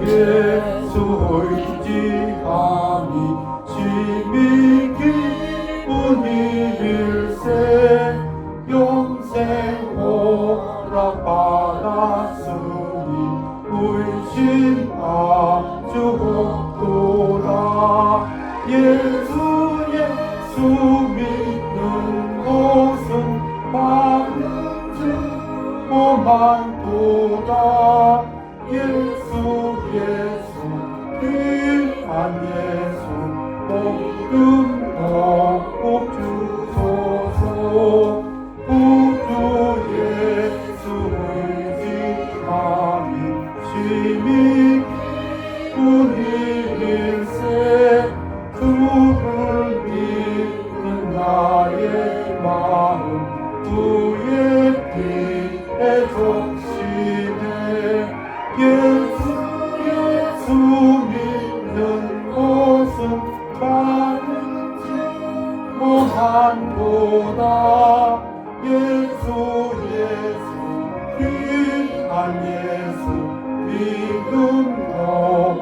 예수 의지함이 심히 기분일세 영생 허락받았으니 의심 아주 없도다 예수 믿는 것은 많은 증거만도다 예수 귀한 예수 복음 더욱 주소서 구주 예수 의지함이 심히 기쁜일세 주를 믿는 나의 마음 주의 피에 적시네 예수 믿는 것은 많은 증거만도다 예수 귀한 예수 믿음 더욱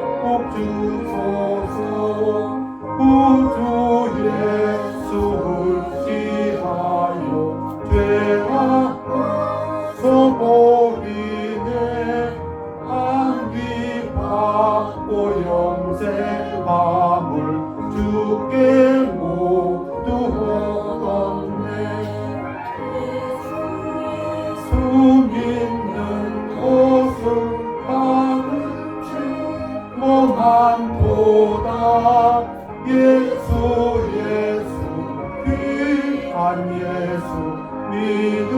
주소서 구주 예수 의지하여 죄와 서버리네 안비받고 영생함을 주께 모두 얻었네 예수 믿는 것은 많은 증거만도다 예수 귀한 예수 믿음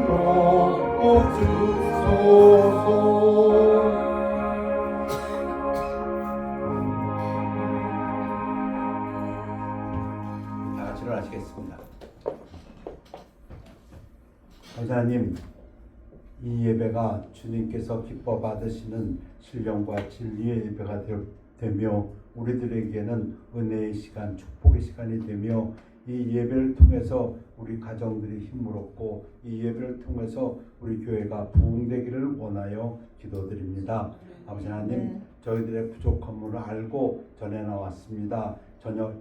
더욱 주소서 다 같이 일어나시겠습니다. 하나님 이 예배가 주님께서 기뻐 받으시는 신령과 진리의 예배가 되며 우리들에게는 은혜의 시간, 축복의 시간이 되며 이 예배를 통해서 우리 가정들이 힘을 얻고 이 예배를 통해서 우리 교회가 부흥되기를 원하여 기도드립니다. 아버지 하나님 저희들의 부족함을 알고 전해 나왔습니다.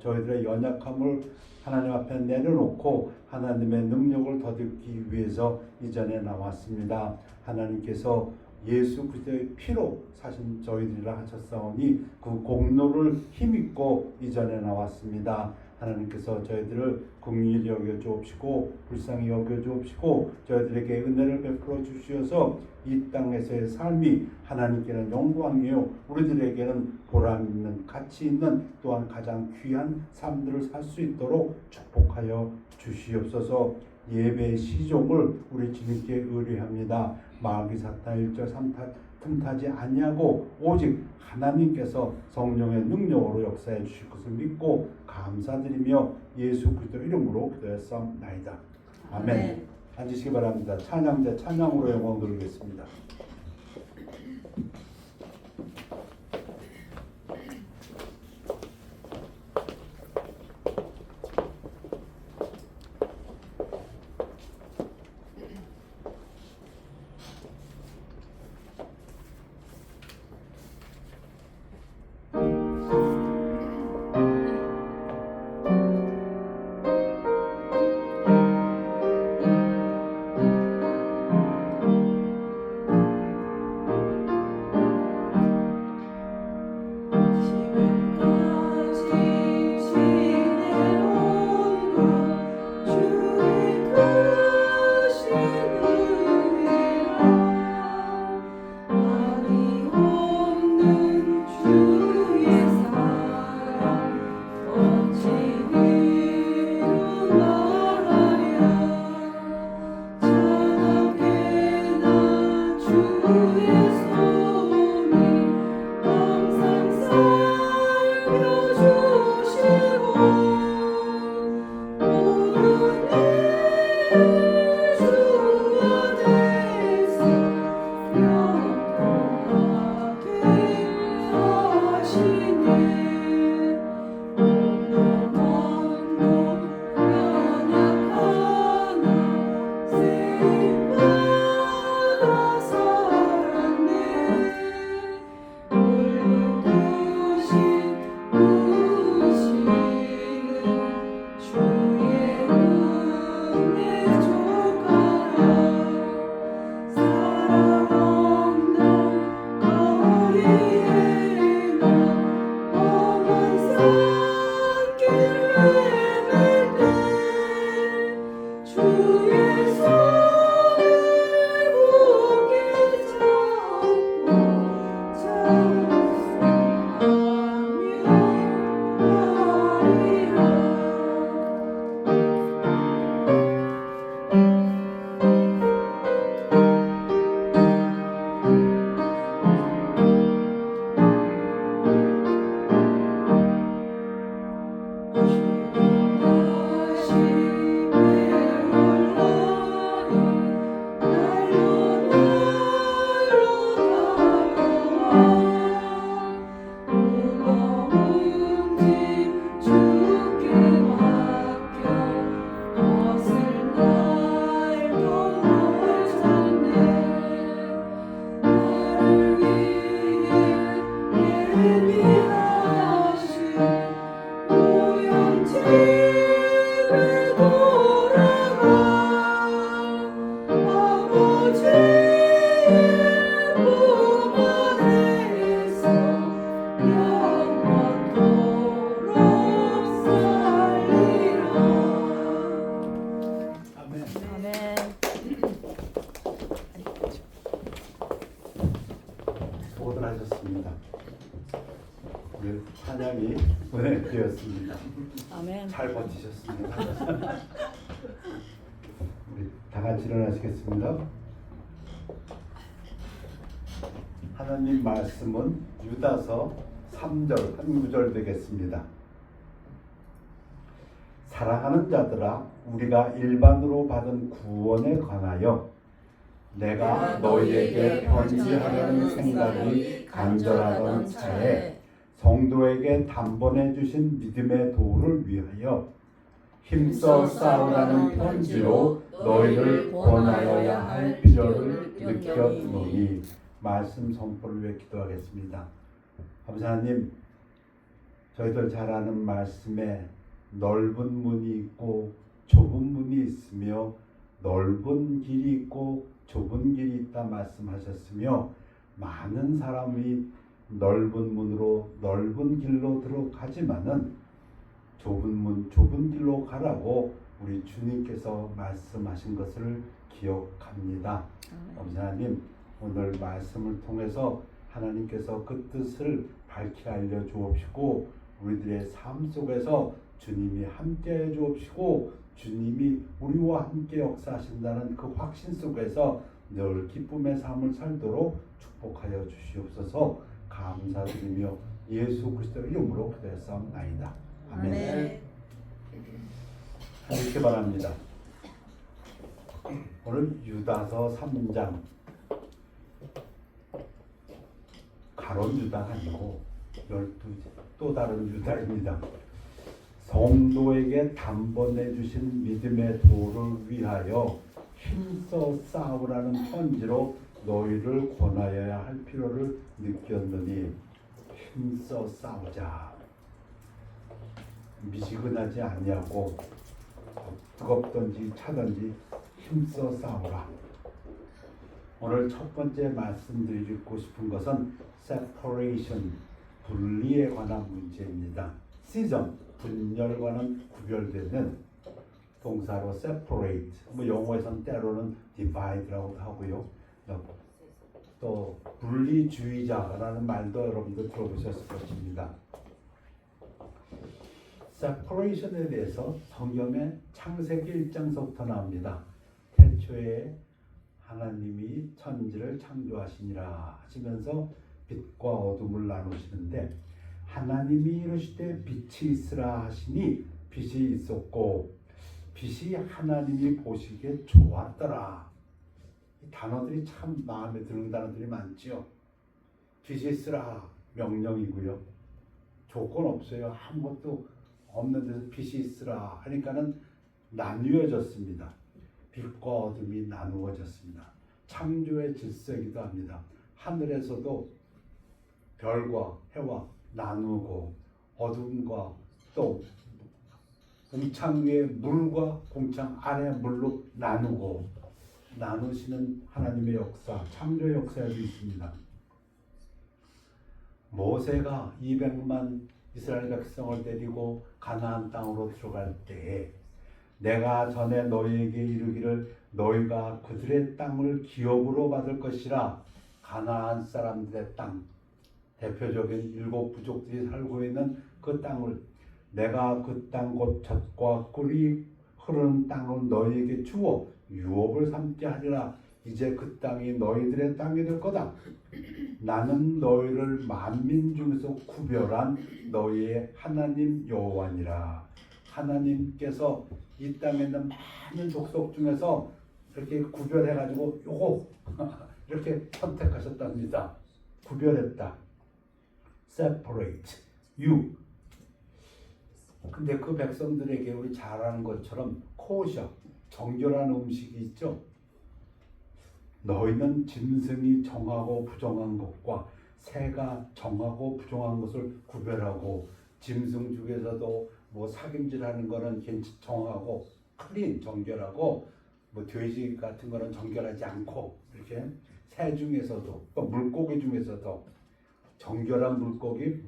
저희들의 연약함을 하나님 앞에 내려놓고 하나님의 능력을 더듬기 위해서 이전에 나왔습니다. 하나님께서 예수 그리스도의 피로 사신 저희들이라 하셨사오니 그 공로를 힘입고 이전에 나왔습니다. 하나님께서 저희들을 긍휼히 여겨 주옵시고 불쌍히 여겨 주옵시고 저희들에게 은혜를 베풀어 주시어서 이 땅에서의 삶이 하나님께는 영광이요 우리들에게는 보람 있는 가치 있는 또한 가장 귀한 삶들을 살 수 있도록 축복하여 주시옵소서. 예배의 시종을 우리 주님께 의뢰합니다. 마귀 사탄 일절 틈타지 아니하고 오직 하나님께서 성령의 능력으로 역사해 주실 것을 믿고 감사드리며 예수 그리스도 이름으로 기도했사옵나이다. 아멘. 앉으시기 바랍니다. 찬양대 찬양으로 영광 돌리겠습니다. 아멘. 아멘. 수고들 하셨습니다. 우리 찬양이 보내드렸습니다. 아멘. 잘 버티셨습니다. 우리 다 같이 일어나시겠습니다. 하나님 말씀은 유다서 3절 한 구절 되겠습니다. 사랑하는 자들아, 우리가 일반으로 받은 구원에 관하여 내가 너희에게 편지하려는 생각이 간절하던 차에 성도에게 단번에 주신 믿음의 도를 위하여 힘써 싸우라는 편지로 너희를 권하여야 할 필요를 느꼈노니. 말씀 선포를 위해 기도하겠습니다. 아버지 하나님, 저희들 잘 아는 말씀에 넓은 문이 있고 좁은 문이 있으며 넓은 길이 있고 좁은 길이 있다 말씀하셨으며, 많은 사람이 넓은 문으로 넓은 길로 들어가지만은 좁은 문 좁은 길로 가라고 우리 주님께서 말씀하신 것을 기억합니다. 아버지 하나님, 오늘 말씀을 통해서 하나님께서 그 뜻을 밝히 알려 주옵시고 우리들의 삶 속에서 주님이 함께 해 주옵시고 주님이 우리와 함께 역사하신다는 그 확신 속에서 늘 기쁨의 삶을 살도록 축복하여 주시옵소서. 감사드리며 예수 그리스도의 이름으로 기도했사옵나이다. 아멘. 이렇게 바랍니다. 오늘 유다서 3장, 가론 유다가 아니고 12 또 다른 유다입니다. 성도에게 단번에 주신 믿음의 도를 위하여 힘써 싸우라는 편지로 너희를 권하여야 할 필요를 느꼈느니. 힘써 싸우자. 미지근하지 아니하고 뜨겁든지 차든지 힘써 싸우라. 오늘 첫 번째 말씀드리고 싶은 것은 separation, 분리에 관한 문제입니다. season, 분열과는 구별되는 동사로 separate, 영어에서는 때로는 divide라고도 하고요. 또 분리주의자라는 말도 여러분들 들어보셨을 것입니다. separation에 대해서 성경의 창세기 1장서부터 나옵니다. 태초에 하나님이 천지를 창조하시니라 하시면서 빛과 어둠을 나누시는데, 하나님이 이르시되 빛이 있으라 하시니 빛이 있었고 빛이 하나님이 보시기에 좋았더라. 이 단어들이 참 마음에 드는 단어들이 많지요. 빛이 있으라 명령이고요. 조건 없어요. 아무것도 없는 데서 빛이 있으라 하니까는 나뉘어졌습니다. 빛과 어둠이 나누어졌습니다. 창조의 질서이기도 합니다. 하늘에서도 별과 해와 나누고 어둠과 또 공창 위에 물과 공창 아래 물로 나누고 나누시는 하나님의 역사, 창조 역사에도 있습니다. 모세가 200만 이스라엘 백성을 데리고 가나안 땅으로 들어갈 때에 내가 전에 너희에게 이르기를 너희가 그들의 땅을 기업으로 받을 것이라. 가나안 사람들의 땅, 대표적인 7 부족들이 살고 있는 그 땅을 내가 그 땅 곧 젖과 꿀이 흐르는 땅을 너희에게 주어 유업을 삼게 하리라. 이제 그 땅이 너희들의 땅이 될 거다. 나는 너희를 만민 중에서 구별한 너희의 하나님 여호와니라. 하나님께서 이 땅에 있는 많은 족속 중에서 이렇게 구별해가지고 요거 이렇게 선택하셨답니다. 구별했다. Separate you. 근데 그 백성들에게 우리 잘 아는 것처럼 코셔, 정결한 음식이 있죠. 너희는 짐승이 정하고 부정한 것과 새가 정하고 부정한 것을 구별하고, 짐승 중에서도 뭐 사김질하는 거는 정하고 클린, 정결하고, 뭐 돼지 같은 거는 정결하지 않고 이렇게 새 중에서도 또 물고기 중에서도 정결한 물고기,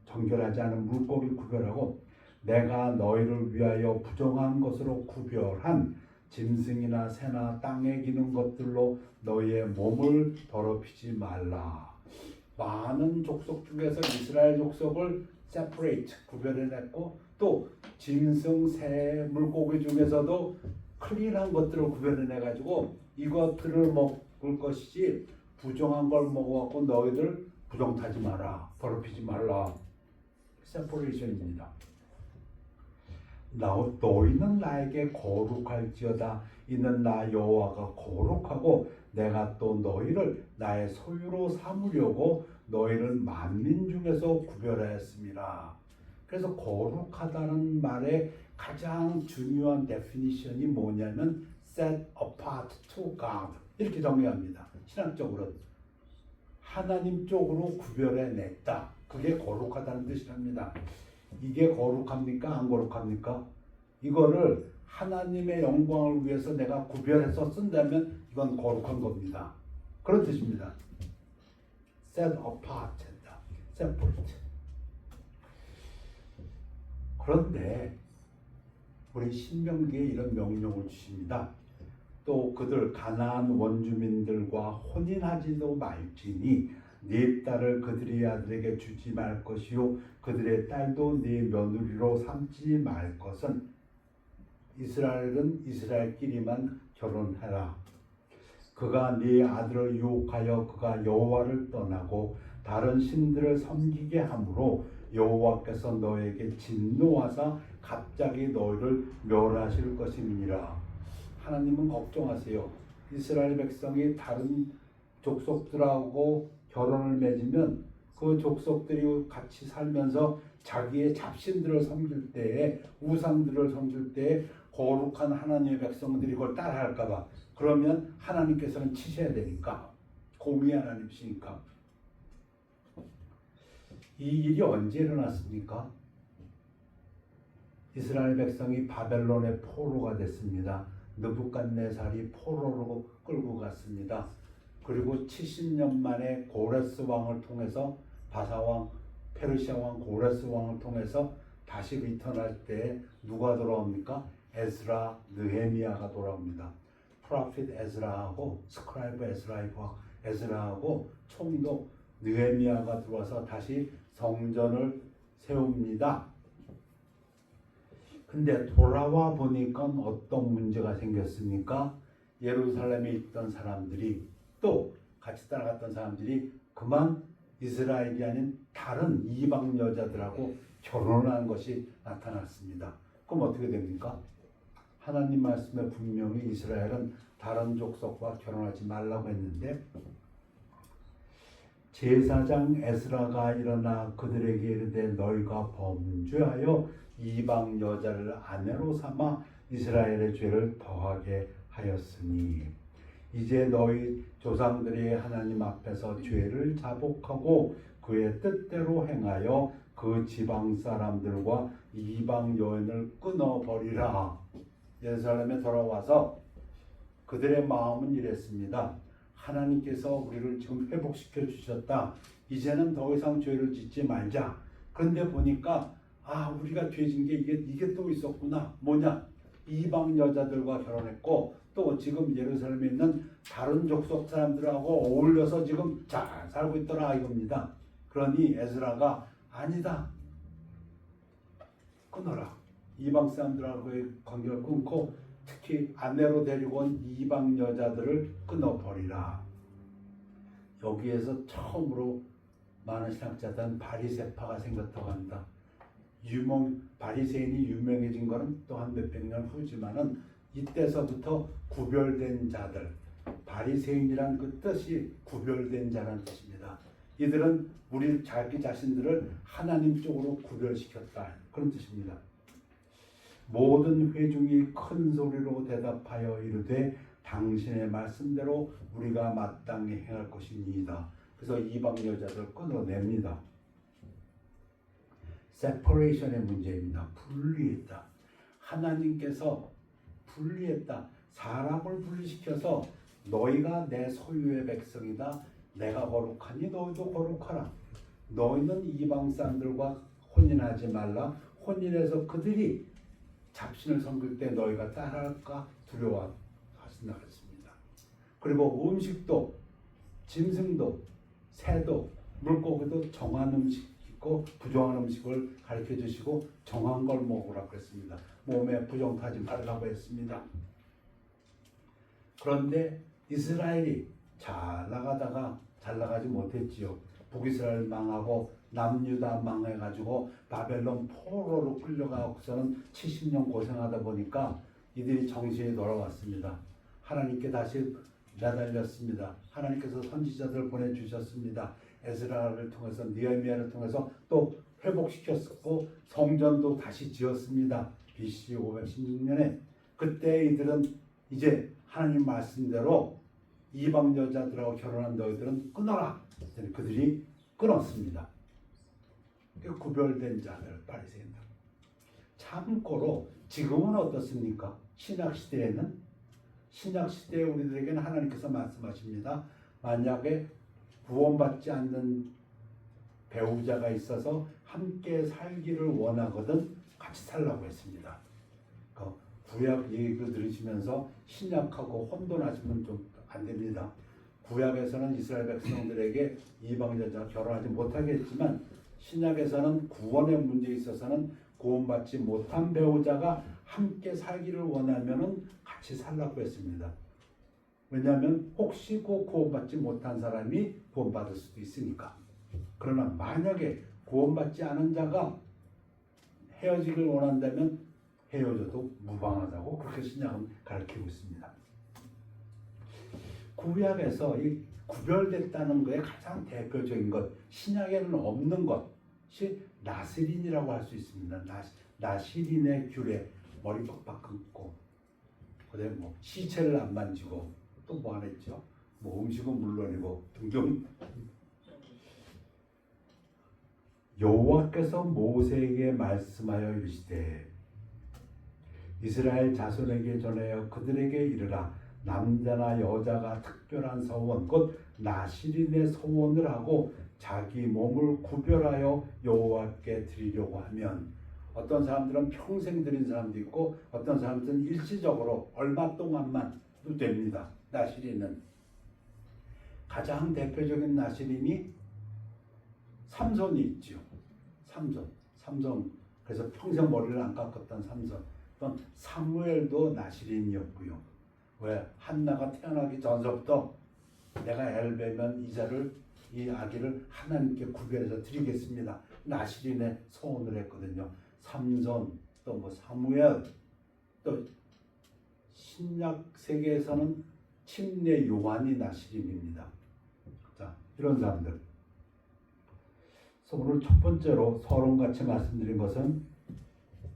정결하지 않은 물고기 구별하고 내가 너희를 위하여 부정한 것으로 구별한 짐승이나 새나 땅에 기는 것들로 너희의 몸을 더럽히지 말라. 많은 족속 중에서 이스라엘 족속을 separate 구별해냈고 또 짐승, 새, 물고기 중에서도 클린한 것들을 구별해내가지고 이것들을 먹을 것이지 부정한 걸 먹어갖고 너희들 부정 타지 마라, 더럽히지 말라. 세퍼레이션입니다. 너희는 나에게 거룩할지어다. 이는 나 여호와가 거룩하고 내가 또 너희를 나의 소유로 삼으려고 너희를 만민 중에서 구별하였습니다. 그래서 거룩하다는 말의 가장 중요한 데피니션이 뭐냐면 set apart to God 이렇게 정의합니다. 신학적으로 하나님 쪽으로 구별해냈다. 그게 거룩하다는 뜻이랍니다. 이게 거룩합니까? 안 거룩합니까? 이거를 하나님의 영광을 위해서 내가 구별해서 쓴다면 이건 거룩한 겁니다. 그런 뜻입니다. set apart 한다. separate. 그런데 우리 신명기에 이런 명령을 주십니다. 또 그들 가나안 원주민들과 혼인하지도 말지니 네 딸을 그들의 아들에게 주지 말 것이요 그들의 딸도 네 며느리로 삼지 말 것은 이스라엘은 이스라엘끼리만 결혼해라. 그가 네 아들을 유혹하여 그가 여호와를 떠나고 다른 신들을 섬기게 하므로 여호와께서 너에게 진노하사 갑자기 너희를 멸하실 것임이니라. 하나님은 걱정하세요. 이스라엘 백성이 다른 족속들하고 결혼을 맺으면 그 족속들이 같이 살면서 자기의 잡신들을 섬길 때에 우상들을 섬길 때에 거룩한 하나님의 백성들이 그걸 따라할까 봐. 그러면 하나님께서는 치셔야 되니까. 공의 하나님이시니까. 이 일이 언제 일어났습니까? 이스라엘 백성이 바벨론의 포로가 됐습니다. 느부갓네살이 포로로 끌고 갔습니다. 그리고 70년 만에 고레스 왕을 통해서 바사왕, 페르시아 왕 고레스 왕을 통해서 다시 리턴할 때 누가 돌아옵니까? 에스라, 느헤미야가 돌아옵니다. 프로핏 에스라하고 스크라이브 에스라하고 총독 느헤미야가 들어와서 다시 성전을 세웁니다. 근데 돌아와 보니까 어떤 문제가 생겼습니까? 예루살렘에 있던 사람들이 또 같이 따라갔던 사람들이 그만 이스라엘이 아닌 다른 이방 여자들하고 결혼한 것이 나타났습니다. 그럼 어떻게 됩니까? 하나님 말씀에 분명히 이스라엘은 다른 족속과 결혼하지 말라고 했는데 제사장 에스라가 일어나 그들에게 이르되 너희가 범죄하여 이방 여자를 아내로 삼아 이스라엘의 죄를 더하게 하였으니 이제 너희 조상들이 하나님 앞에서 죄를 자복하고 그의 뜻대로 행하여 그 지방 사람들과 이방 여인을 끊어버리라. 예루살렘에 돌아와서 그들의 마음은 이랬습니다. 하나님께서 우리를 지금 회복시켜 주셨다. 이제는 더 이상 죄를 짓지 말자. 그런데 보니까 우리가 죄진 게 이게 또 있었구나. 뭐냐? 이방 여자들과 결혼했고 또 지금 예루살렘에 있는 다른 족속 사람들하고 어울려서 지금 잘 살고 있더라 이겁니다. 그러니 에스라가 아니다. 끊어라. 이방 사람들하고의 관계를 끊고 특히 아내로 데리고 온 이방 여자들을 끊어버리라. 여기에서 처음으로 많은 신학자들은 바리새파가 생겼다고 합니다. 바리새인이 유명해진 것은 또 한 몇백 년 후지만은 이때서부터 구별된 자들, 바리새인이란 그 뜻이 구별된 자라는 뜻입니다. 이들은 우리 자기 자신들을 하나님 쪽으로 구별시켰다. 그런 뜻입니다. 모든 회중이 큰 소리로 대답하여 이르되 당신의 말씀대로 우리가 마땅히 행할 것이니이다. 그래서 이방 여자들 끊어냅니다. separation의 문제입니다. 분리했다. 하나님께서 분리했다. 사람을 분리시켜서 너희가 내 소유의 백성이다. 내가 거룩하니 너희도 거룩하라. 너희는 이방 사람들과 혼인하지 말라. 혼인해서 그들이 잡신을 섬길 때 너희가 따라할까 두려워하신다 했습니다. 그리고 음식도 짐승도 새도 물고기도 정한 음식 있고 부정한 음식을 가르쳐 주시고 정한 걸 먹으라고 했습니다. 몸에 부정타지 말라고 했습니다. 그런데 이스라엘이 잘 나가다가 잘 나가지 못했지요. 북이스라엘 망하고 남유다 망해가지고 바벨론 포로로 끌려가고서는 70년 고생하다 보니까 이들이 정신이 돌아왔습니다. 하나님께 다시 매달렸습니다. 하나님께서 선지자들을 보내주셨습니다. 에스라를 통해서 느헤미야를 통해서 또 회복시켰고 성전도 다시 지었습니다. BC 516년에 그때 이들은 이제 하나님 말씀대로 이방 여자들하고 결혼한 너희들은 끊어라. 그들이 끊었습니다. 구별된 자들 바리새인들. 참고로 지금은 어떻습니까? 신약 시대에 우리들에게는 하나님께서 말씀하십니다. 만약에 구원받지 않는 배우자가 있어서 함께 살기를 원하거든 같이 살라고 했습니다. 구약 얘기를 들으시면서 신약하고 혼돈하시면 좀 안 됩니다. 구약에서는 이스라엘 백성들에게 이방 여자가 결혼하지 못하게 했지만 신약에서는 구원의 문제에 있어서는 구원받지 못한 배우자가 함께 살기를 원하면은 같이 살라고 했습니다. 왜냐하면 혹시 그 구원받지 못한 사람이 구원받을 수도 있으니까. 그러나 만약에 구원받지 않은 자가 헤어지길 원한다면 헤어져도 무방하다고 그렇게 신약은 가르치고 있습니다. 구약에서 이 구별됐다는 것의 가장 대표적인 것, 신약에는 없는 것이 나스린이라고 할 수 있습니다. 나시린의 규례, 머리 빡빡 감고, 그다음에 뭐 시체를 안 만지고 또 뭐 하나 있죠? 뭐 음식은 물론이고 등등. 여호와께서 모세에게 말씀하여 이르시되 이스라엘 자손에게 전하여 그들에게 이르라. 남자나 여자가 특별한 서원 곧 나시린의 서원을 하고 자기 몸을 구별하여 여호와께 드리려고 하면, 어떤 사람들은 평생 드린 사람도 있고 어떤 사람들은 일시적으로 얼마 동안만도 됩니다. 나시린은 가장 대표적인 나시린이 삼손이 있죠. 삼손. 그래서 평생 머리를 안 깎았던 삼손. 또 사무엘도 나시린이었고요. 왜? 한나가 태어나기 전서부터 내가 애를 베면 이 아기를 하나님께 구별해서 드리겠습니다. 나시린의 소원을 했거든요. 삼손, 또 뭐 사무엘, 또 신약 세계에서는 침례 요한이 나시린입니다. 자, 이런 사람들. 그래서 오늘 첫 번째로 서론같이 말씀드린 것은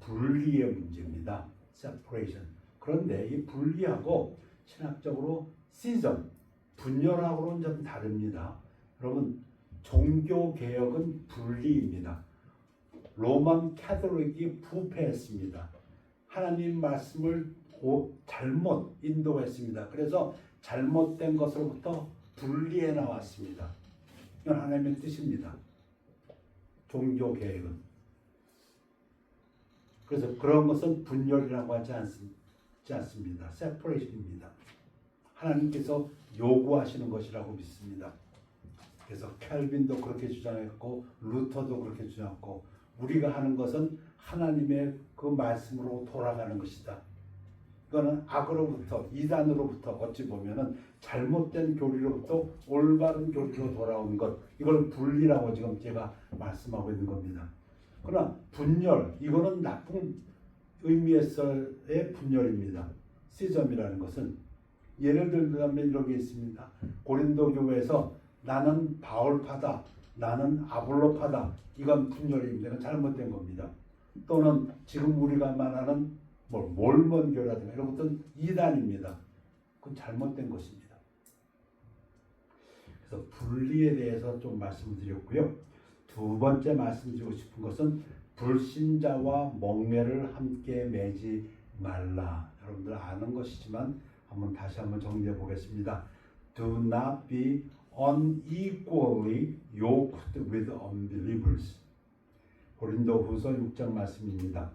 분리의 문제입니다. separation. 그런데 이 분리하고 신학적으로 시즌, 분열하고는 좀 다릅니다. 여러분, 종교개혁은 분리입니다. 로만 캐톨릭이 부패했습니다. 하나님 말씀을 잘못 인도했습니다. 그래서 잘못된 것으로부터 분리해 나왔습니다. 이건 하나님의 뜻입니다. 종교개혁은. 그래서 그런 것은 분열이라고 하지 않습니다. separation입니다. 하나님께서 요구하시는 것이라고 믿습니다. 그래서 켈빈도 그렇게 주장했고 루터도 그렇게 주장했고, 우리가 하는 것은 하나님의 그 말씀으로 돌아가는 것이다. 이거는 악으로부터, 이단으로부터 어찌 보면은 잘못된 교리로부터 올바른 교리로 돌아온 것, 이걸 분리라고 지금 제가 말씀하고 있는 겁니다. 그러나 분열, 이거는 나쁜 의미에서의 분열입니다. 시즘이라는 것은 예를 들면 이런 게 있습니다. 고린도 교회에서 나는 바울파다, 나는 아볼로파다, 이건 분열입니다. 이건 잘못된 겁니다. 또는 지금 우리가 말하는 몰몬교라든가 이런 것들은 이단입니다. 그건 잘못된 것입니다. 그래서 분리에 대해서 좀 말씀드렸고요. 두 번째 말씀드리고 싶은 것은 불신자와 멍에를 함께 매지 말라. 여러분들 아는 것이지만 다시 한번 정리해 보겠습니다. Do not be unequally yoked with unbelievers. 고린도후서 6장 말씀입니다.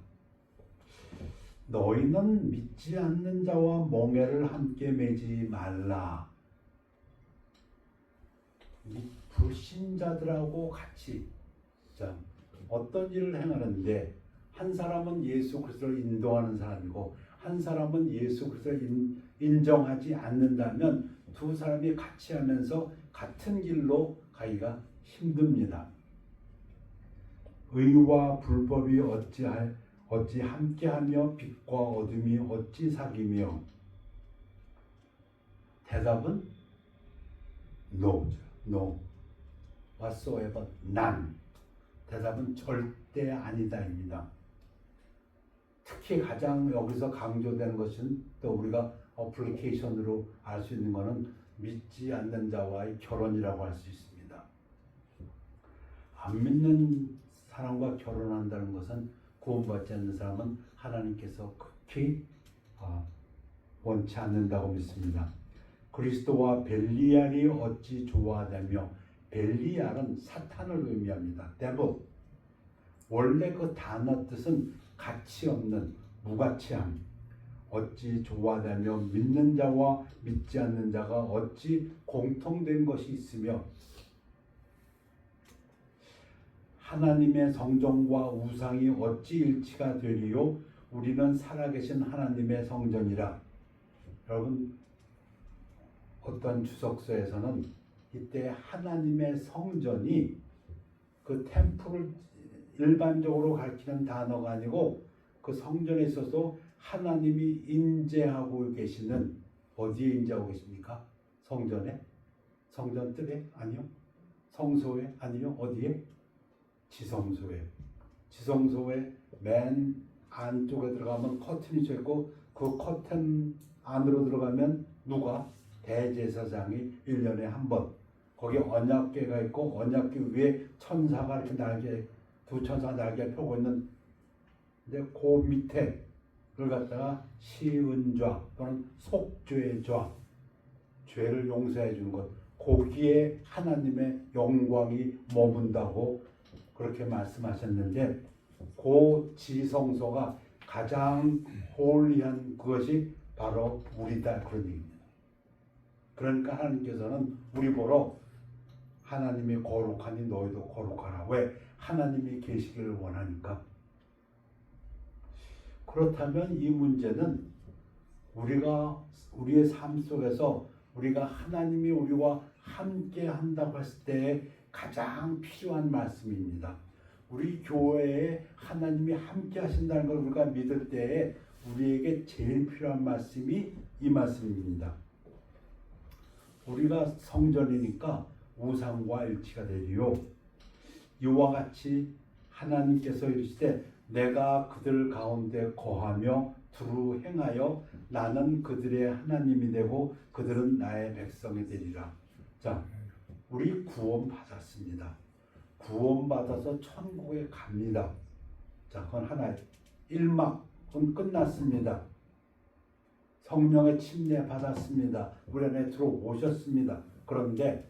너희는 믿지 않는 자와 멍에를 함께 매지 말라. 이 불신자들하고 같이 어떤 일을 행하는데, 한 사람은 예수 그리스도를 인도하는 사람이고 한 사람은 예수 그리스도를 인정하지 않는다면 두 사람이 같이 하면서 같은 길로 가기가 힘듭니다. 의와 불법이 어찌 함께하며 빛과 어둠이 어찌 사귀며. 대답은 no. whatsoever, none. 대답은 절대 아니다입니다. 특히 가장 여기서 강조되는 것은, 또 우리가 어플리케이션으로 알 수 있는 것은 믿지 않는 자와의 결혼이라고 할 수 있습니다. 안 믿는 사람과 결혼한다는 것은 구원받지 않는 사람은 하나님께서 극히 원치 않는다고 믿습니다. 그리스도와 벨리알이 어찌 조화되며. 벨리알은 사탄을 의미합니다. devil. 원래 그 단어 뜻은 가치 없는, 무가치함. 어찌 조화되며 믿는 자와 믿지 않는 자가 어찌 공통된 것이 있으며. 하나님의 성전과 우상이 어찌 일치가 되리요. 우리는 살아계신 하나님의 성전이라. 여러분, 어떤 주석서에서는 이때 하나님의 성전이 그 템플을 일반적으로 가리키는 단어가 아니고 그 성전에 있어서 하나님이 임재하고 계시는, 어디에 임재하고 계십니까? 성전에? 성전 뜰에? 아니요. 성소에? 아니요. 어디에? 지성소에. 지성소에 맨 안쪽에 들어가면 커튼이 져 있고 그 커튼 안으로 들어가면 누가? 대제사장이 1년에 한 번. 거기 언약궤가 있고 언약궤 위에 천사가 이렇게 날개, 두 천사가 날개 펴고 있는, 근데 그 밑에 그걸 갖다가 시은좌 또는 속죄좌, 죄를 용서해 주는 것, 거기에 하나님의 영광이 머문다고 그렇게 말씀하셨는데, 그 지성소가 가장 홀리한 그것이 바로 우리다, 그런 얘기입니다. 그러니까 하나님께서는 우리 보러 하나님이 거룩하니 너희도 거룩하라. 왜? 하나님이 계시기를 원하니까. 그렇다면 이 문제는 우리의 삶 속에서 우리가 하나님이 우리와 함께 한다고 했을 때 가장 필요한 말씀입니다. 우리 교회에 하나님이 함께 하신다는 걸 우리가 믿을 때에 우리에게 제일 필요한 말씀이 이 말씀입니다. 우리가 성전이니까 우상과 일치가 되리요. 이와 같이 하나님께서 이르시되 내가 그들 가운데 거하며 두루 행하여 나는 그들의 하나님이 되고 그들은 나의 백성이 되리라. 자, 우리 구원 받았습니다. 구원 받아서 천국에 갑니다. 자, 그건 하나. 1막은 끝났습니다. 성령의 침례 받았습니다. 우리 안에 들어오셨습니다. 그런데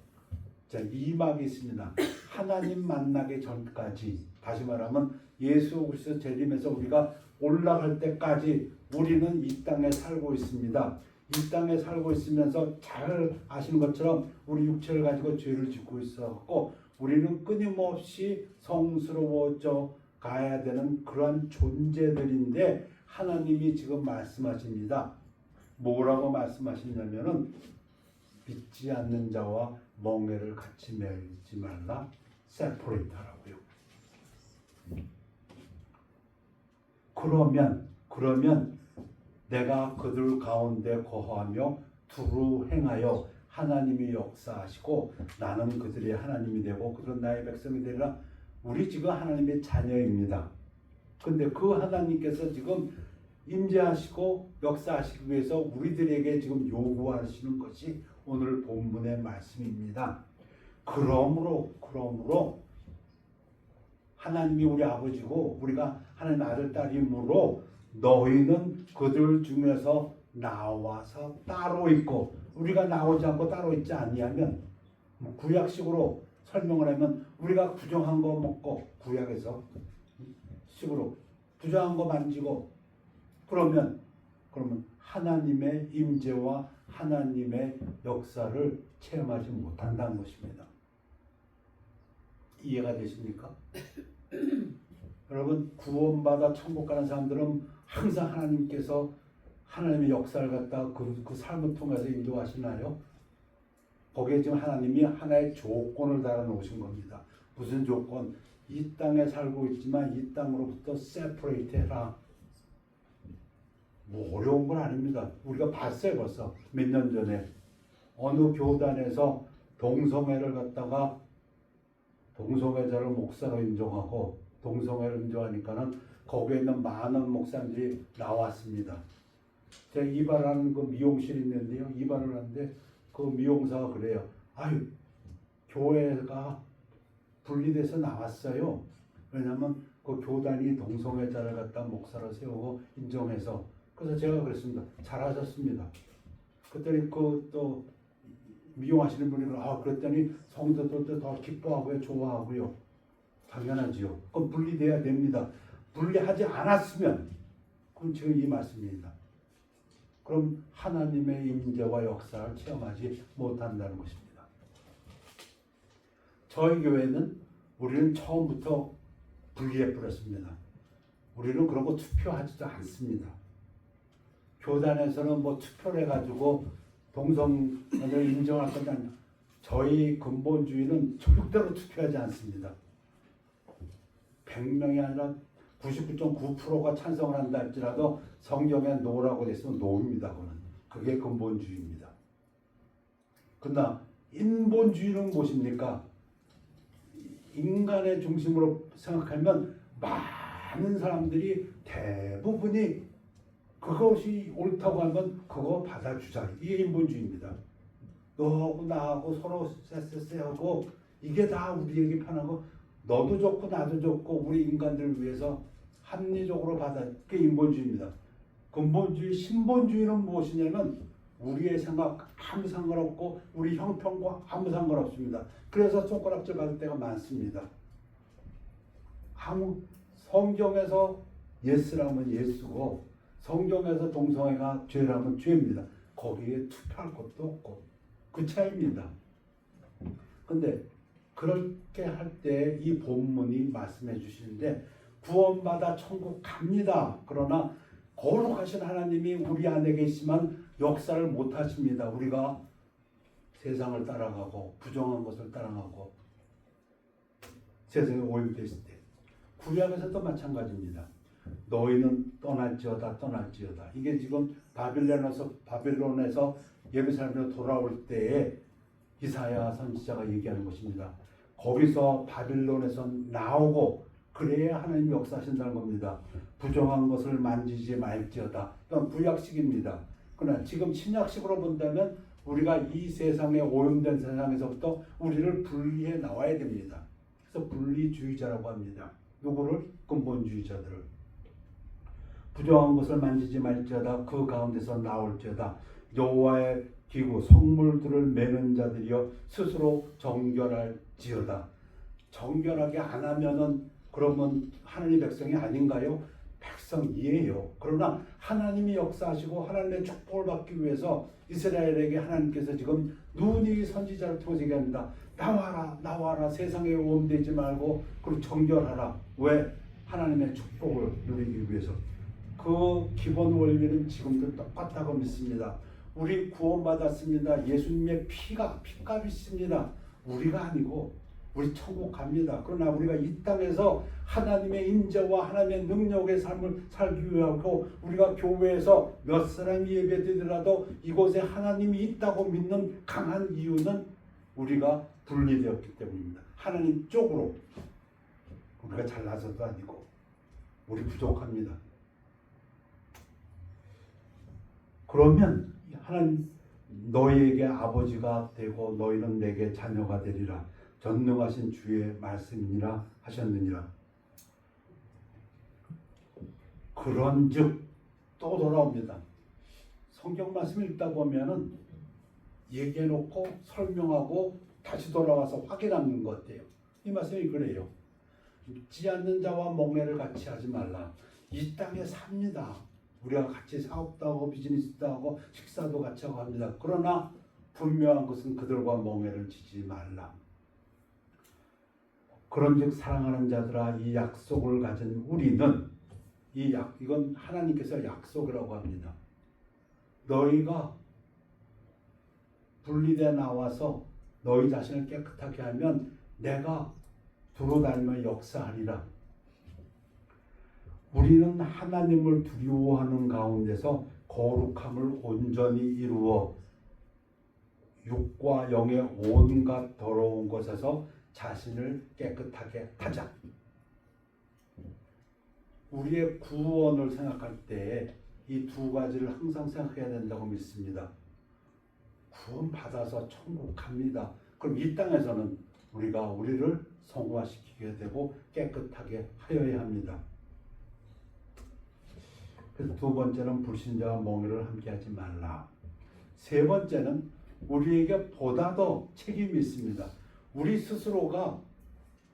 자, 2막이 있습니다. 하나님 만나기 전까지, 다시 말하면 예수 그리스도 재림에서 우리가 올라갈 때까지 우리는 이 땅에 살고 있습니다. 이 땅에 살고 있으면서 잘 아시는 것처럼 우리 육체를 가지고 죄를 짓고 있었고 우리는 끊임없이 성스러워져 가야 되는 그러한 존재들인데, 하나님이 지금 말씀하십니다. 뭐라고 말씀하시냐면은 믿지 않는 자와 멍에를 같이 매지 말라, 세퍼레이트 하라고요. 그러면 내가 그들 가운데 거하며 두루 행하여 하나님이 역사하시고 나는 그들의 하나님이 되고 그들은 나의 백성이 되리라. 우리 지금 하나님의 자녀입니다. 근데 그 하나님께서 지금 임재하시고 역사하시기 위해서 우리들에게 지금 요구하시는 것이 오늘 본문의 말씀입니다. 그러므로 하나님이 우리 아버지고 우리가 하나님의 아들 딸이므로 너희는 그들 중에서 나와서 따로 있고, 우리가 나오지 않고 따로 있지 아니하면, 구약식으로 설명을 하면 우리가 부정한 거 먹고, 구약에서 식으로 부정한 거 만지고, 그러면 하나님의 임재와 하나님의 역사를 체험하지 못한다는 것입니다. 이해가 되십니까? 여러분, 구원받아 천국 가는 사람들은 항상 하나님께서 하나님의 역사를 갖다가 그 삶을 통해서 인도하시나요? 거기에 지금 하나님이 하나의 조건을 달아놓으신 겁니다. 무슨 조건? 이 땅에 살고 있지만 이 땅으로부터 세퍼레이트 해라. 뭐 어려운 건 아닙니다. 우리가 봤어요. 벌써 몇 년 전에 어느 교단에서 동성애를 갖다가 동성애자를 목사로 인정하고, 동성애를 인정하니까는 거기에 있는 많은 목사님들이 나왔습니다. 제가 이발하는 그 미용실이 있는데요. 이발을 하는데 그 미용사가 그래요. 아유, 교회가 분리돼서 나왔어요. 왜냐하면 그 교단이 동성애자를 갖다 목사로 세우고 인정해서. 그래서 제가 그랬습니다. 잘하셨습니다. 그랬더니 그 또 미용하시는 분이 그랬더니 성도들도 더 기뻐하고요, 좋아하고요. 당연하지요. 그럼 분리돼야 됩니다. 분리하지 않았으면, 그럼 지금 이 말씀입니다. 그럼 하나님의 임재와 역사를 체험하지 못한다는 것입니다. 저희 교회는 우리는 처음부터 분리해 버렸습니다. 우리는 그런 거 투표하지도 않습니다. 교단에서는 뭐 투표를 해가지고 동성애를 인정할 건 아니에요. 저희 근본주의는 절대로 투표하지 않습니다. 100명이 아니라 99.9%가 찬성을 한다 할지라도 성경에 노라고 됐으면 노입니다. 그거는. 그게 근본주의입니다. 그러나 인본주의는 무엇입니까? 인간의 중심으로 생각하면 많은 사람들이 대부분이 그것이 옳다고 하면 그거 받아주자. 이게 인본주의입니다. 너하고 나하고 서로 쎄쎄쎄하고 이게 다 우리에게 편하고, 너도 좋고 나도 좋고 우리 인간들을 위해서 합리적으로 받아. 그게 인본주의입니다. 근본주의, 신본주의는 무엇이냐면 우리의 생각 아무 상관없고 우리 형편과 아무 상관없습니다. 그래서 손가락질 받을 때가 많습니다. 성경에서 예스라면 예스고, 성경에서 동성애가 죄라면 죄입니다. 거기에 투표할 것도 없고, 그 차이입니다. 근데 그렇게 할 때 이 본문이 말씀해 주시는데, 구원받아 천국 갑니다. 그러나 거룩하신 하나님이 우리 안에 계시지만 역사를 못 하십니다. 우리가 세상을 따라가고 부정한 것을 따라가고 세상에 오염됐을 때. 구약에서도 마찬가지입니다. 너희는 떠날지어다 떠날지어다. 이게 지금 바빌론에서 예루살렘으로 돌아올 때에 이사야 선지자가 얘기하는 것입니다. 거기서 바빌론에서 나오고 그래야 하나님이 역사하신다는 겁니다. 부정한 것을 만지지 말지어다. 또한 구약식입니다. 그러나 지금 신약식으로 본다면 우리가 이 세상에 오염된 세상에서부터 우리를 분리해 나와야 됩니다. 그래서 분리주의자라고 합니다. 누구를? 근본주의자들을. 부정한 것을 만지지 말지어다. 그 가운데서 나올지어다. 여호와의 기구 성물들을 매는 자들이여 스스로 정결할지어다. 정결하게 안 하면은 그러면 하나님의 백성이 아닌가요? 백성이에요. 그러나 하나님이 역사하시고 하나님의 축복을 받기 위해서 이스라엘에게 하나님께서 지금 눈이 선지자를 통해서 얘기합니다. 나와라 나와라, 세상에 오염되지 말고 그리고 정결하라. 왜? 하나님의 축복을 누리기 위해서. 그 기본 원리는 지금도 똑같다고 믿습니다. 우리 구원받았습니다. 예수님의 피값이 있습니다. 우리가 아니고 우리 천국 갑니다. 그러나 우리가 이 땅에서 하나님의 인재와 하나님의 능력의 삶을 살기 위하고, 우리가 교회에서 몇 사람이 예배드리더라도 이곳에 하나님이 있다고 믿는 강한 이유는 우리가 분리되었기 때문입니다. 하나님 쪽으로. 우리가 잘나서도 아니고 우리 부족합니다. 그러면 하나님 너희에게 아버지가 되고 너희는 내게 자녀가 되리라. 전능하신 주의 말씀이니라 하셨느니라. 그런즉 또 돌아옵니다. 성경 말씀 읽다 보면은 얘기해놓고 설명하고 다시 돌아와서 확인하는 것 같아요. 이 말씀이 그래요. 믿지 않는 자와 멍해를 같이 하지 말라. 이 땅에 삽니다. 우리가 같이 사업도 하고 비즈니스도 하고 식사도 같이 하고 합니다. 그러나 분명한 것은 그들과 멍해를 지지 말라. 그런즉 사랑하는 자들아, 이 약속을 가진 우리는 이건 하나님께서 약속이라고 합니다. 너희가 분리돼 나와서 너희 자신을 깨끗하게 하면 내가 두루다니며 역사하리라. 우리는 하나님을 두려워하는 가운데서 거룩함을 온전히 이루어 육과 영의 온갖 더러운 것에서 자신을 깨끗하게 하자. 우리의 구원을 생각할 때 이 두 가지를 항상 생각해야 된다고 믿습니다. 구원 받아서 천국 갑니다. 그럼 이 땅에서는 우리가 우리를 성화시키게 되고 깨끗하게 하여야 합니다. 그래서 두 번째는 불신자와 멍에를 함께하지 말라. 세 번째는 우리에게 보다 더 책임이 있습니다. 우리 스스로가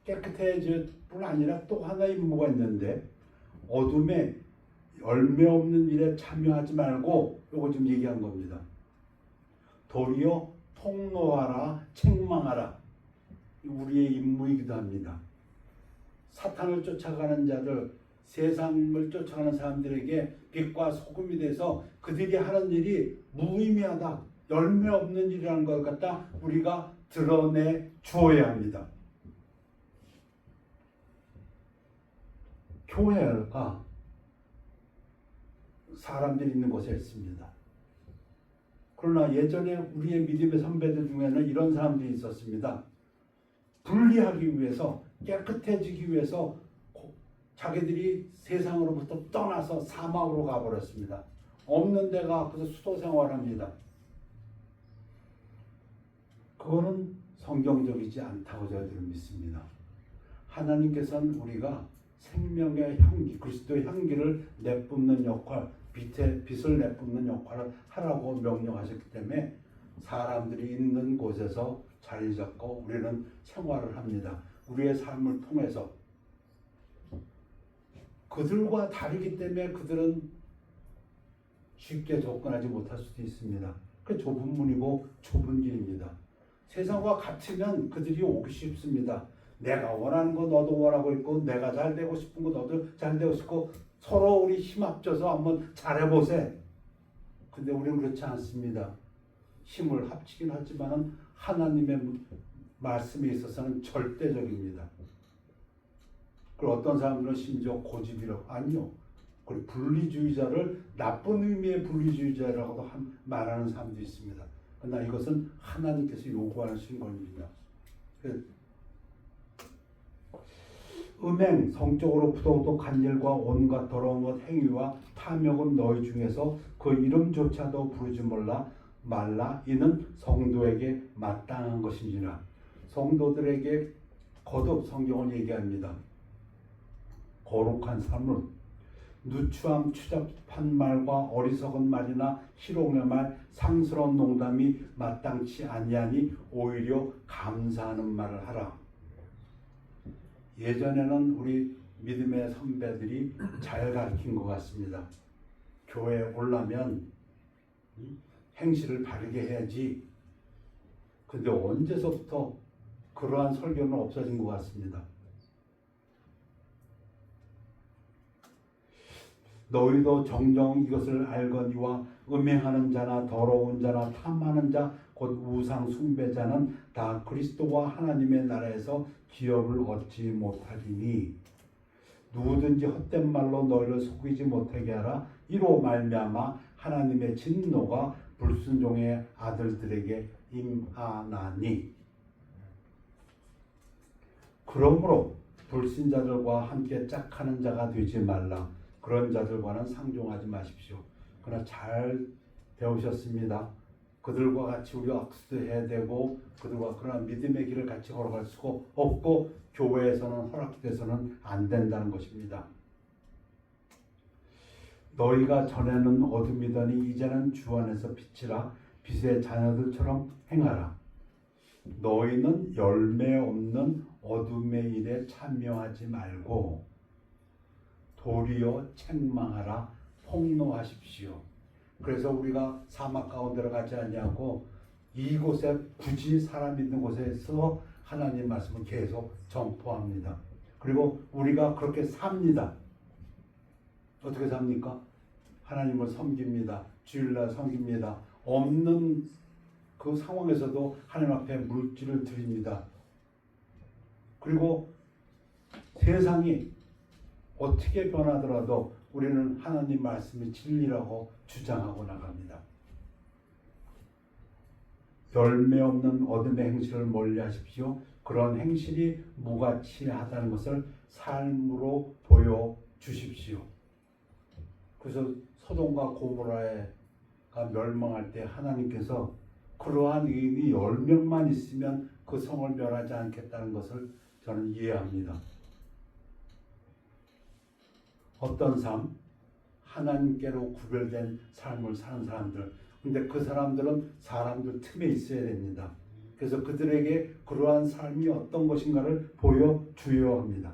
깨끗해질 뿐 아니라 또 하나의 임무가 있는데, 어둠에 열매 없는 일에 참여하지 말고, 요거 좀 얘기한 겁니다. 도리어 통로하라, 책망하라. 우리의 임무이기도 합니다. 사탄을 쫓아가는 자들, 세상을 쫓아가는 사람들에게 빛과 소금이 돼서 그들이 하는 일이 무의미하다, 열매 없는 일이라는 걸 갖다 우리가 드러내 주어야 합니다. 교회가 사람들이 있는 곳에 있습니다. 그러나 예전에 우리의 믿음의 선배들 중에는 이런 사람들이 있었습니다. 분리하기 위해서, 깨끗해지기 위해서 자기들이 세상으로부터 떠나서 사막으로 가버렸습니다. 없는 데가 그래서 수도 생활합니다. 그거는 성경적이지 않다고 저희들은 믿습니다. 하나님께서는 우리가 생명의 향기, 그리스도의 향기를 내뿜는 역할, 빛을 내뿜는 역할을 하라고 명령하셨기 때문에 사람들이 있는 곳에서 자리 잡고 우리는 생활을 합니다. 우리의 삶을 통해서. 그들과 다르기 때문에 그들은 쉽게 접근하지 못할 수도 있습니다. 그 좁은 문이고 좁은 길입니다. 세상과 같으면 그들이 오기 쉽습니다. 내가 원하는 거 너도 원하고 있고, 내가 잘 되고 싶은 거 너도 잘 되고 싶고, 서로 우리 힘 합쳐서 한번 잘해보세. 근데 우리는 그렇지 않습니다. 힘을 합치긴 하지만 하나님의 말씀에 있어서는 절대적입니다. 그리고 어떤 사람들은 심지어 고집이라고, 아니요, 그리고 분리주의자를 나쁜 의미의 분리주의자라고도 말하는 사람도 있습니다. 그러나 이것은 하나님께서 요구하신 겁니다. 음행, 성적으로 부도덕한 일과 온갖 더러운 것 행위와 탐욕은 너희 중에서 그 이름조차도 부르지 말라. 이는 성도에게 마땅한 것이니라. 성도들에게 거듭 성경은 얘기합니다. 거룩한 삶을, 누추함, 추잡한 말과 어리석은 말이나 희롱의 말, 상스러운 농담이 마땅치 아니하니 오히려 감사하는 말을 하라. 예전에는 우리 믿음의 선배들이 잘 가르친 것 같습니다. 교회에 오려면 행실을 바르게 해야지. 근데 언제서부터 그러한 설교는 없어진 것 같습니다. 너희도 정정 이것을 알거니와 음행하는 자나 더러운 자나 탐하는 자 곧 우상 숭배자는 다 그리스도와 하나님의 나라에서 기업을 얻지 못하리니 누구든지 헛된 말로 너희를 속이지 못하게 하라. 이로 말미암아 하나님의 진노가 불순종의 아들들에게 임하나니. 그러므로 불신자들과 함께 짝하는 자가 되지 말라. 그런 자들과는 상종하지 마십시오. 그러나 잘 배우셨습니다. 그들과 같이 우리가 악수도 해야 되고, 그들과 그러나 믿음의 길을 같이 걸어갈 수가 없고, 교회에서는 허락돼서는 안 된다는 것입니다. 너희가 전에는 어둠이더니 이제는 주 안에서 빛이라. 빛의 자녀들처럼 행하라. 너희는 열매 없는 어둠의 일에 참여하지 말고 도리어 책망하라. 폭로하십시오. 그래서 우리가 사막 가운데로 가지 아니하고 이곳에 굳이 사람 있는 곳에서 하나님 말씀을 계속 전포합니다. 그리고 우리가 그렇게 삽니다. 어떻게 삽니까? 하나님을 섬깁니다. 주일날 섬깁니다. 없는 그 상황에서도 하나님 앞에 물질을 드립니다. 그리고 세상이 어떻게 변하더라도 우리는 하나님 말씀이 진리라고 주장하고 나갑니다. 열매 없는 어둠의 행실을 멀리하십시오. 그런 행실이 무가치하다는 것을 삶으로 보여주십시오. 그래서 소돔과 고모라가 멸망할 때 하나님께서 그러한 의인이 10명만 있으면 그 성을 멸하지 않겠다는 것을 저는 이해합니다. 어떤 삶? 하나님께로 구별된 삶을 사는 사람들. 근데 그 사람들은 사람들 틈에 있어야 됩니다. 그래서 그들에게 그러한 삶이 어떤 것인가를 보여주어야 합니다.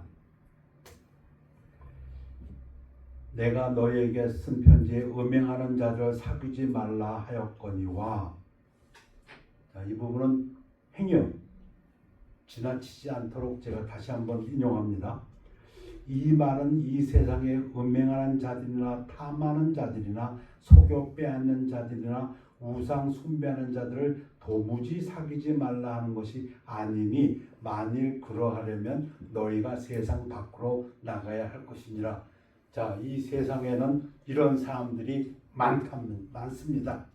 내가 너에게 쓴 편지에 음행하는 자를 사귀지 말라 하였거니와. 자, 이 부분은 행여 지나치지 않도록 제가 다시 한번 인용합니다. 이 말은 이 세상에 음행하는 자들이나 탐하는 자들이나 속여 빼앗는 자들이나 우상 숭배하는 자들을 도무지 사귀지 말라 하는 것이 아니니 만일 그러하려면 너희가 세상 밖으로 나가야 할 것이니라. 자, 이 세상에는 이런 사람들이 많습니다.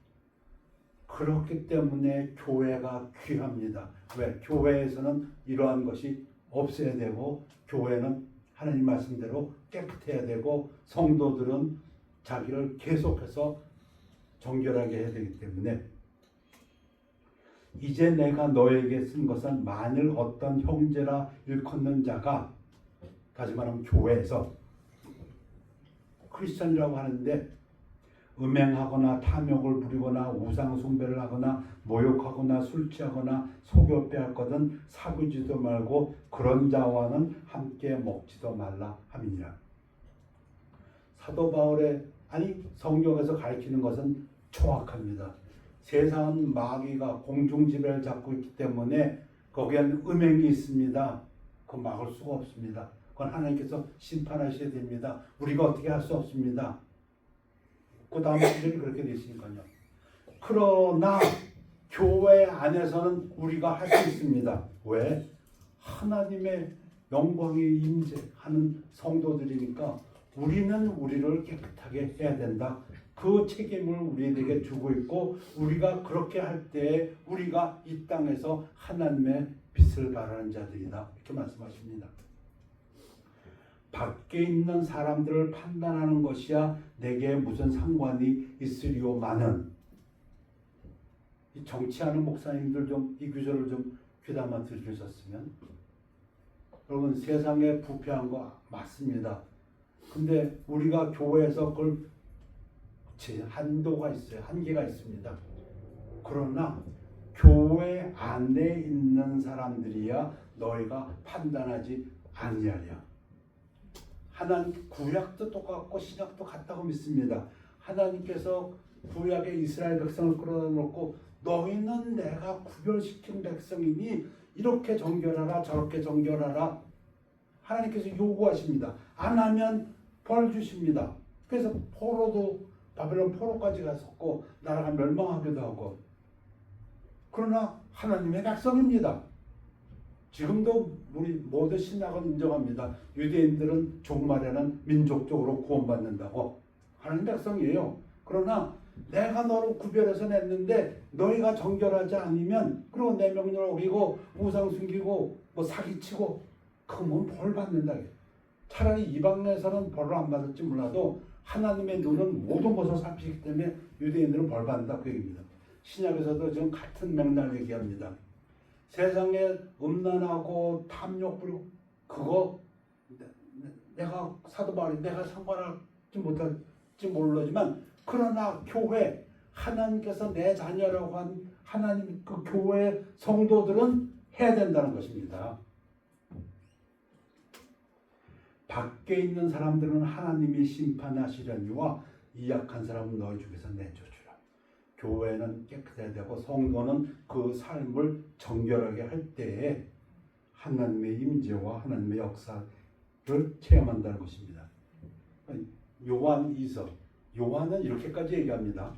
그렇기 때문에 교회가 귀합니다. 왜? 교회에서는 이러한 것이 없어야 되고 교회는 하나님 말씀대로 깨끗해야 되고 성도들은 자기를 계속해서 정결하게 해야 되기 때문에 이제 내가 너에게 쓴 것은 만일 어떤 형제라 일컫는 자가 다시 말하면 교회에서 크리스천이라고 하는데 음행하거나 탐욕을 부리거나 우상 숭배를 하거나 모욕하거나 술 취하거나 속여 빼앗거든 사귀지도 말고 그런 자와는 함께 먹지도 말라 함이니라. 사도 바울의 성경에서 가르치는 것은 정확합니다. 세상은 마귀가 공중지배를 잡고 있기 때문에 거기에는 음행이 있습니다. 그거 막을 수가 없습니다. 그건 하나님께서 심판하셔야 됩니다. 우리가 어떻게 할 수 없습니다. 그 다음 시절이 그렇게 되시니까요. 그러나 교회 안에서는 우리가 할 수 있습니다. 왜? 하나님의 영광이 임재하는 성도들이니까 우리는 우리를 깨끗하게 해야 된다. 그 책임을 우리에게 주고 있고 우리가 그렇게 할 때 우리가 이 땅에서 하나님의 빛을 발하는 자들이다. 이렇게 말씀하십니다. 밖에 있는 사람들을 판단하는 것이야 내게 무슨 상관이 있으리오마는. 이 정치하는 목사님들 좀 이 구절을 좀 귀담아 들으셨으면. 여러분 세상에 부패한 거 맞습니다. 근데 우리가 교회에서 그걸 한도가 있어요. 한계가 있습니다. 그러나 교회 안에 있는 사람들이야 너희가 판단하지 아니하랴. 하나님 구약도 똑같고 신약도 같다고 믿습니다. 하나님께서 구약에 이스라엘 백성을 끌어놓고 너희는 내가 구별시킨 백성이니 이렇게 정결하라 저렇게 정결하라 하나님께서 요구하십니다. 안 하면 벌 주십니다. 그래서 포로도 바벨론 포로까지 갔었고 나라가 멸망하기도 하고. 그러나 하나님의 백성입니다. 지금도 우리 모두 신약을 인정합니다. 유대인들은 종말에는 민족적으로 구원받는다고. 하나님 백성이에요. 그러나 내가 너를 구별해서 냈는데 너희가 정결하지 않으면 그리고 내 명령을 어기고 우상 숨기고 뭐 사기치고 그러면 벌 받는다. 차라리 이방에서는 벌을 안 받을지 몰라도 하나님의 눈은 모든 것을 살피기 때문에 유대인들은 벌 받는다 그 얘기입니다. 신약에서도 지금 같은 맥락을 얘기합니다. 세상에 음란하고 탐욕 부리고 그거 내가 사도 바울이 내가 상관하지 못할 하실지 모르지만 그러나 교회 하나님께서 내 자녀라고 한 하나님 그 교회 성도들은 해야 된다는 것입니다. 밖에 있는 사람들은 하나님이 심판하시려니와 이 약한 사람은 너희 중에서 내쫓으라. 교회는 깨끗해야 되고 성도는 그 삶을 정결하게 할 때에 하나님의 임재와 하나님의 역사를 체험한다는 것입니다. 요한 2서 요한은 이렇게까지 얘기합니다.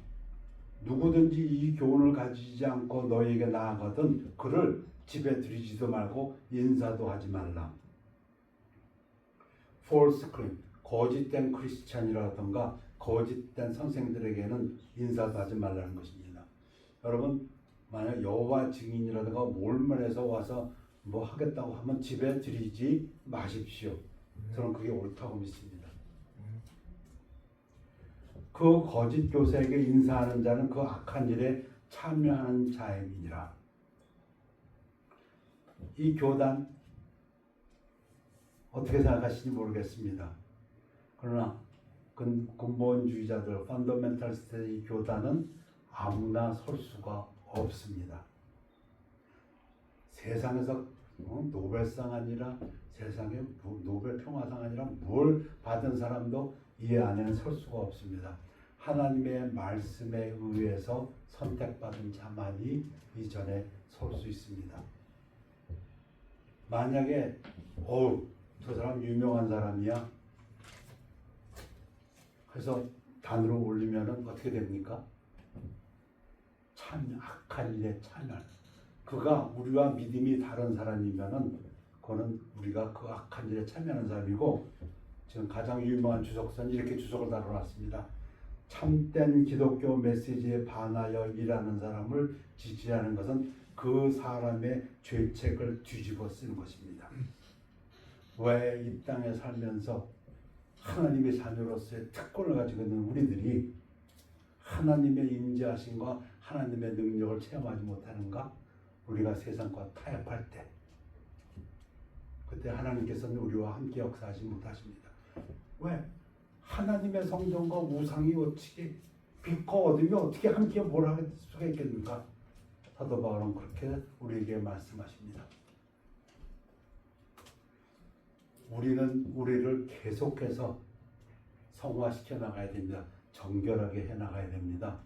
누구든지 이 교훈을 가지지 않고 너희에게 나아가든 그를 집에 들이지도 말고 인사도 하지 말라. false claim, 거짓된 크리스찬이라든가 거짓된 선생들에게는 인사도 하지 말라는 것입니다. 여러분 만약 여호와 증인이라든가 몰몬에서 와서 뭐 하겠다고 하면 집에 들이지 마십시오. 저는 그게 옳다고 믿습니다. 그 거짓 교사에게 인사하는 자는 그 악한 일에 참여하는 자임이니라. 이 교단 어떻게 생각하시는지 모르겠습니다. 그러나 근본주의자들 펀더멘탈스트의 교단은 아무나 설 수가 없습니다. 세상에서 노벨상 아니라 세상에 노벨 평화상 아니라 뭘 받은 사람도 이 안에는 설 수가 없습니다. 하나님의 말씀에 의해서 선택받은 자만이 이전에 설 수 있습니다. 만약에 저 사람 유명한 사람이야. 그래서 단으로 올리면은 어떻게 됩니까? 악한 일에 참여. 그가 우리와 믿음이 다른 사람이면은 그거는 우리가 그 악한 일에 참여하는 사람이고, 지금 가장 유명한 주석서는 이렇게 주석을 달아놨습니다. 참된 기독교 메시지에 반하여 일하는 사람을 지지하는 것은 그 사람의 죄책을 뒤집어 쓰는 것입니다. 왜 이 땅에 살면서 하나님의 자녀로서의 특권을 가지고 있는 우리들이 하나님의 임재하심과 하나님의 능력을 체험하지 못하는가? 우리가 세상과 타협할 때, 그때 하나님께서는 우리와 함께 역사하지 못하십니다. 왜? 하나님의 성전과 우상이 어떻게 빛과 어둠이 어떻게 함께 뭘 할 수가 있겠는가? 사도 바울은 그렇게 우리에게 말씀하십니다. 우리는 우리를 계속해서 성화시켜 나가야 됩니다. 정결하게 해 나가야 됩니다.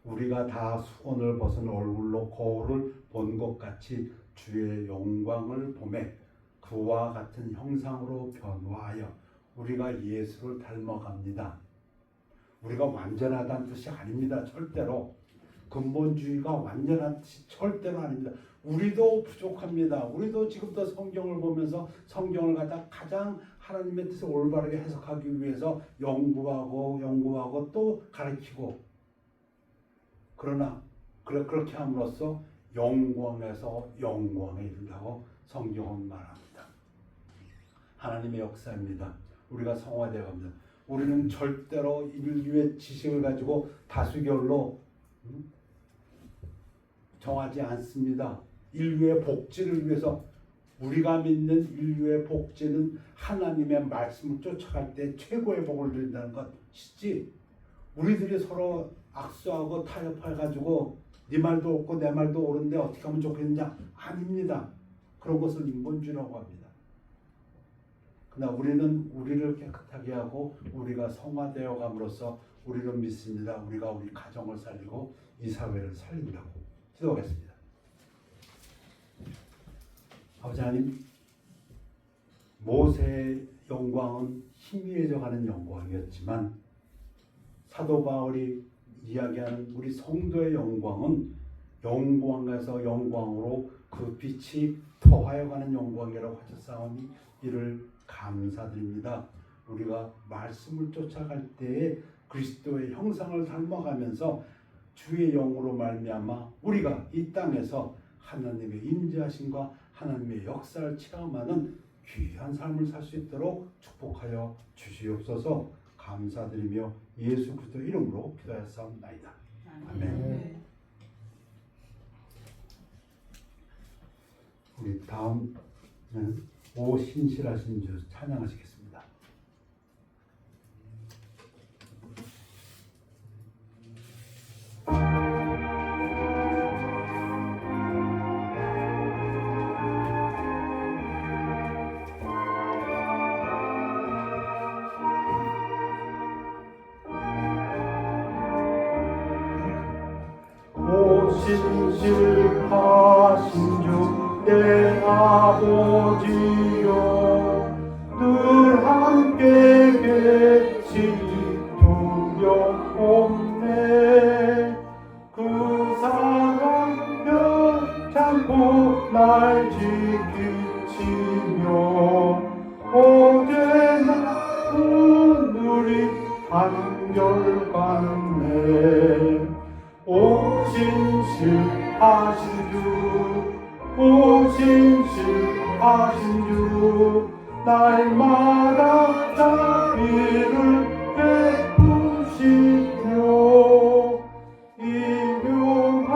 우리가 다 수건을 벗은 얼굴로 거울을 본 것 같이 주의 영광을 보매 그와 같은 형상으로 변화하여 우리가 예수를 닮아갑니다. 우리가 완전하다는 뜻이 아닙니다. 절대로. 근본주의가 완전한 뜻이 절대로 아닙니다. 우리도 부족합니다. 우리도 지금도 성경을 보면서 성경을 갖다 가장 하나님의 뜻을 올바르게 해석하기 위해서 연구하고 또 가르치고, 그러나 그렇게 함으로써 영광에서 영광에 이른다고 성경은 말합니다. 하나님의 역사입니다. 우리가 성화되어 갑니다. 우리는 절대로 인류의 지식을 가지고 다수결로 정하지 않습니다. 인류의 복지를 위해서, 우리가 믿는 인류의 복지는 하나님의 말씀을 쫓아갈 때 최고의 복을 누린다는 것이지, 우리들이 서로 악수하고 타협해가지고 네 말도 옳고 내 말도 옳은데 어떻게 하면 좋겠느냐? 아닙니다. 그런 것을 인본주의라고 합니다. 그러나 우리는 우리를 깨끗하게 하고 우리가 성화되어 감으로써 우리는 믿습니다. 우리가 우리 가정을 살리고 이 사회를 살린다고. 기도하겠습니다. 아버지 하나님, 모세의 영광은 희미해져 가는 영광이었지만 사도 바울이 이야기하는 우리 성도의 영광은 영광에서 영광으로 그 빛이 더하여 가는 영광이라고 하셨사오니 이를 감사드립니다. 우리가 말씀을 쫓아갈 때에 그리스도의 형상을 닮아가면서 주의 영으로 말미암아 우리가 이 땅에서 하나님의 임재하심과 하나님의 역사를 체험하는 귀한 삶을 살 수 있도록 축복하여 주시옵소서. 감사드리며 예수 그리스도 이름으로 기도하였사옵나이다. 아멘. 우리 다음은 오 신실하신 주 찬양하시겠습니다. 신실하신 주 내 아버지여 늘 함께 계시니 두려움 없네 그 사랑 펴잡고 날 지키시며 어제나 오늘이 한결같네 오 신실하신 주 오 신실하신 주 날마다 자비를 베푸시며 일용할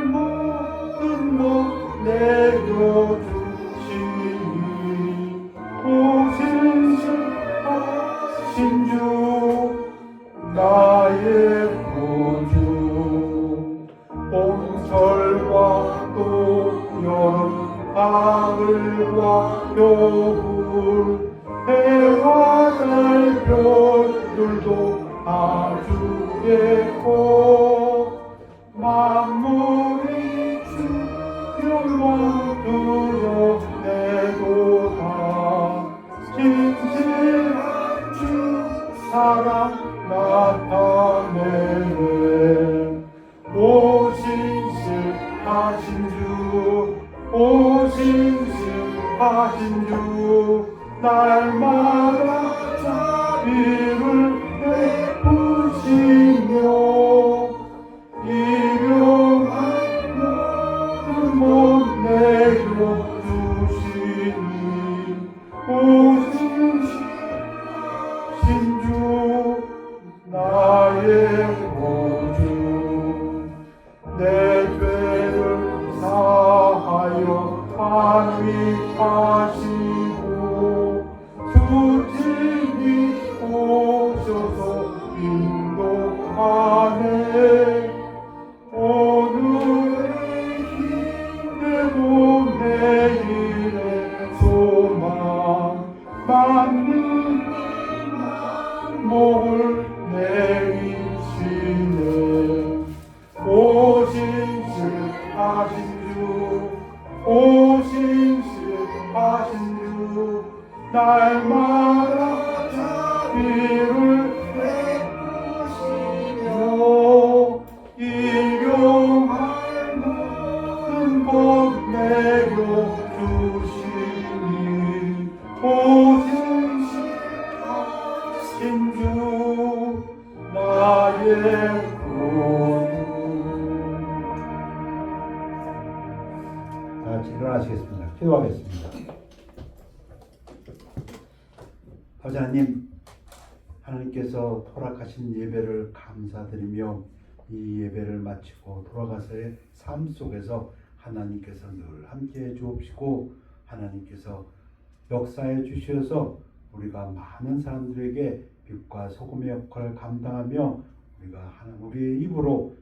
모든 것 내려주시니 오 신실하신 주 나의 구주 봄철과 또 여름 가을과 겨울 해와 달 별들도 아주 예뻐 만물이 주님만 드러내도다 진실한 주 사랑 나타내네 오 신실하신 주 오 신실하신 주 날마다 자비를 베푸시며 일용할 모든 것 내려주시니 오 신실하신 주 나의 구주 내 죄를 사하여 안위하시고 수진이 오셔서 인도하네 오늘의 힘내도 내일의 소망 만민 목을 내리시네 오 신실하신 주 오 신실하신 주 날마다 자비를 베푸시며 일용할 모든 것 내려주시니 오 신실하신 주 나의 구주 다 같이 일어나시겠습니다. 기도하겠습니다. 아버지 하나님, 하나님께서 허락하신 예배를 감사드리며 이 예배를 마치고 돌아가서의 삶 속에서 하나님께서 늘 함께해 주옵시고 하나님께서 역사해 주셔서 우리가 많은 사람들에게 빛과 소금의 역할을 감당하며 우리가 우리의 입으로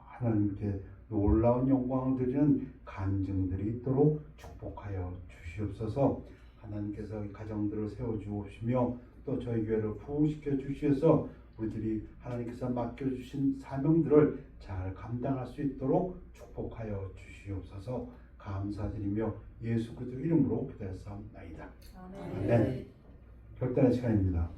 하나님께 놀라운 영광을 드리는 간증들이 있도록 축복하여 주시옵소서. 하나님께서 이 가정들을 세워주옵시며 또 저희 교회를 부흥시켜 주셔서 우리들이 하나님께서 맡겨주신 사명들을 잘 감당할 수 있도록 축복하여 주시옵소서. 감사드리며 예수 그리스도 이름으로 기도했사옵나이다. 아멘. 결단의 시간입니다.